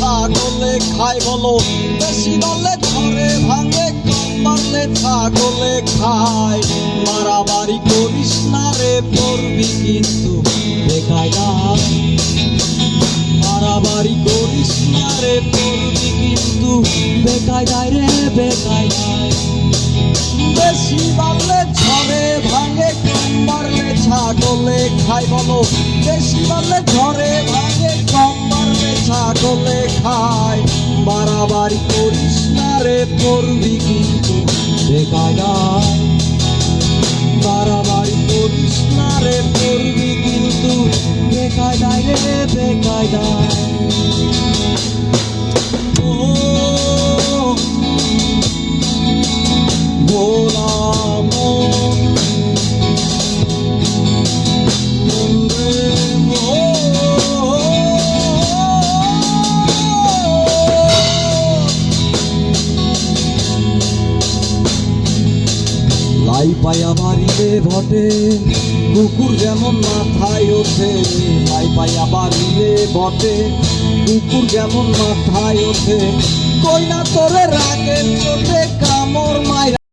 ছাগলে খায় বলো, বেশি বললে ঝরে ভাঙে, কম বললে ছাগলে খায়। মারামারি করিস না রে, পড়বি কিন্তু বেকায়দায়। মারামারি করিস না রে, পড়বি কিন্তু বেকায়দায় রে, বেকায়দায়। বেশি বললে ঝরে ভাঙে, কম বললে ছাগলে খায় বলো, বেশি বললে ঝরে ভাঙে, কম বললে ছাগলে খায়। বাড়াবাড়ি করিস না রে, পড়বি কিন্তু বেকায়দায়। বাড়াবাড়ি করিস না রে, পড়বি কিন্তু বেকায়দায় রে, বেকায়দায়। লাই পায়া বাড়িলে বটে, কুকুর যেমন মাথায় ওঠে। লাই পায়া বাড়িলে বটে, কুকুর যেমন মাথায় ওঠে। কই না তোরে রাগের চোটে কামড় মায়।